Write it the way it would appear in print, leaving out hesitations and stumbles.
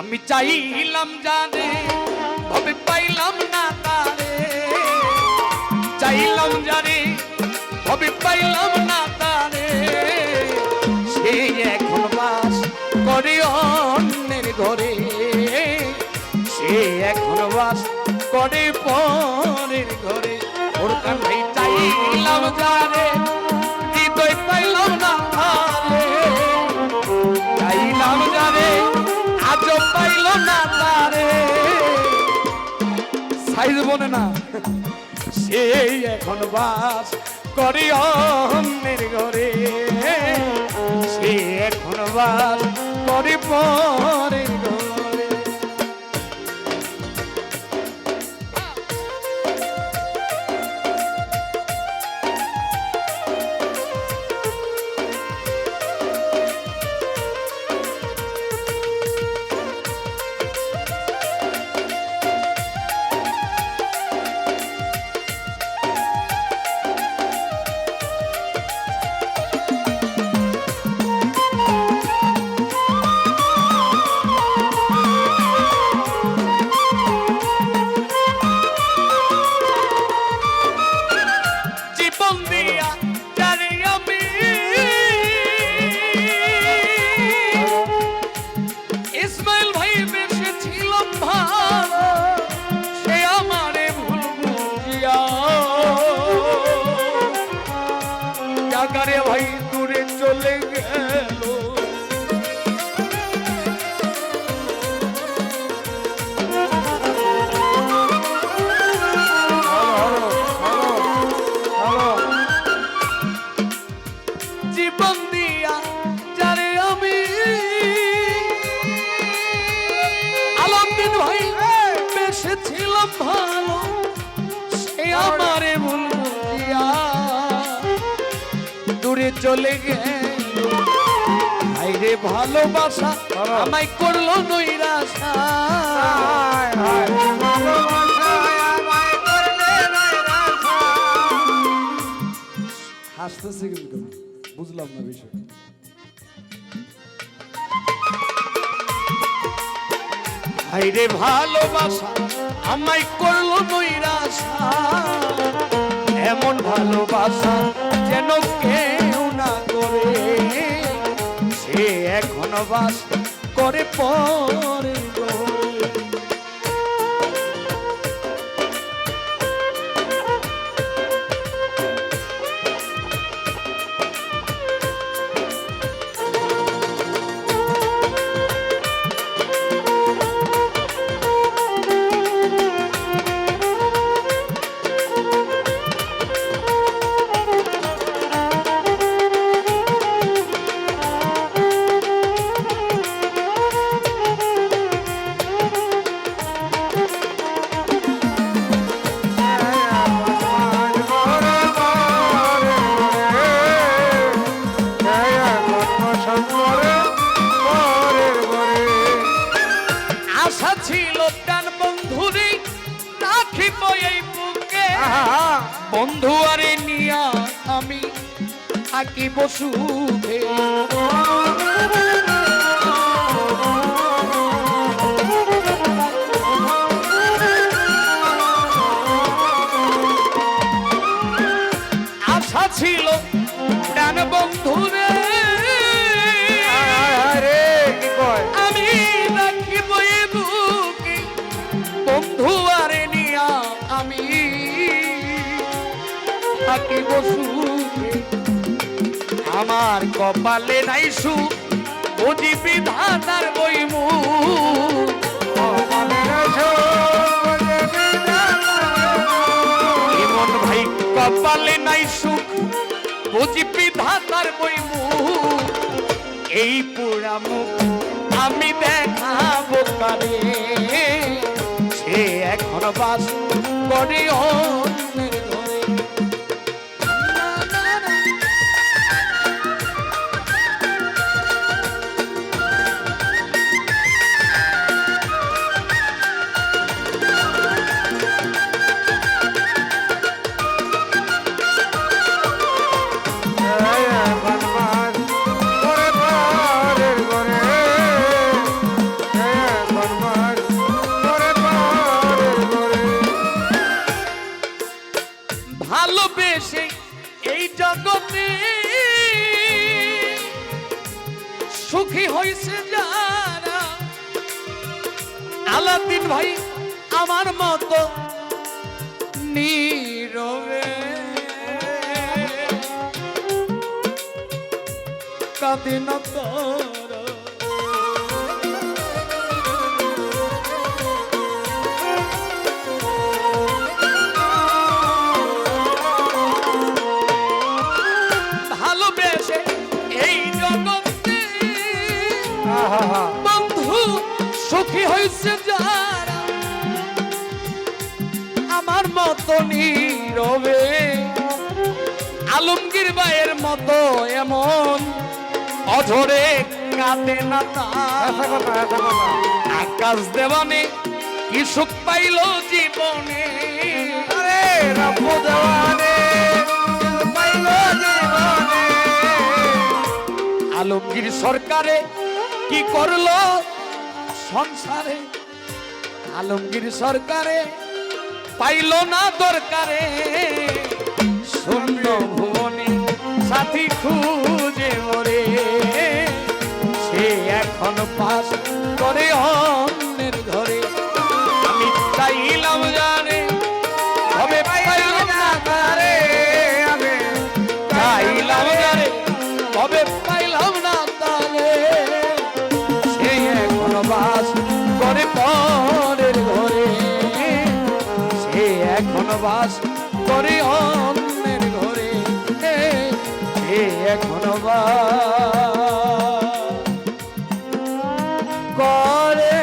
আমি চাইলাম জানে ভাবে পাইলাম না তারে, চাইলাম জানে ভাবে পাইলাম না তারে, সে এখন বাস করে অন্যের ঘরে, সে এখন বাস করে পরের ঘরে। ওর কান্নাই চাইলাম জানে হৃদয় পাইলাম না তারে, চাইলাম জানে আজও পাইল না তারে, সাইজ বনে না সে এখন বাস করে অন্যের ঘরে, সে এখন বাস করে পরের ঘরে। ভাই দূরে চলে গেল, জীবন দিয়া যারে আমি আলমদিন ভাই বেশে ছিলাম ভালো, সে আমারে ভুল বুঝিয়া দূরে চলে গেল। ভাইরে ভালোবাসা আমায় করলো নৈরাশা, হাসতেছে কিন্তু বুঝলাম না বিষয়। ভাইরে ভালোবাসা আমায় করলো নৈরাশা, এমন ভালোবাসা যেন কেউ না করে, সে এখন বাস করে পরের ঘরে। আশা ছিল প্রাণ বন্ধুরে রাখিব এই বুকে, বন্ধু আরে নিয়া আমি থাকিব সুখে। আশা ছিল প্রাণ বন্ধুরে আমি রাখিব এই বুকে, বন্ধু আরে নিয়া আমি থাকিব সুখে। আমার কপালে নাই সুখ বুঝি বিধাতার বইমুখ, এমন ভাই কপালে নাই সুখ বুঝি বিধাতার বইমুখ, এই পুরা মুখ আমি দেখাবো কারে, সে এখন বাস করে অন্যের ঘরে। আলাদিন ভাই আমার মতো নীরবে কাঁদে না তারা। ভালোবেসে এই জগতে বন্ধু সুখী হয়েছে যারা আমার মতো নীরবে আলমগীর ভাইয়ের মতো এমন অঝরে কাঁদে না আকাশ দেওয়ানে কি সুখ পাইল জীবনে আরে রব্বু দেওয়ানে পাইল জীবনে আলমগীর সরকারে কি করলো সংসারে আলমগীর সরকারে পাইল না দরকারে শূন্য ভুবনে সাথী খুঁজে মরে সে এখন পাস করে অন্যের ঘরে আমি চাইলাম জানে তবে পাইলাম না তারে আমি চাইলাম জানে তবে পাইলাম না তারে সে এখন বাস করে পরের ঘরে সে এখন বাস করে অন্যের ঘরে সে এখন বাস করে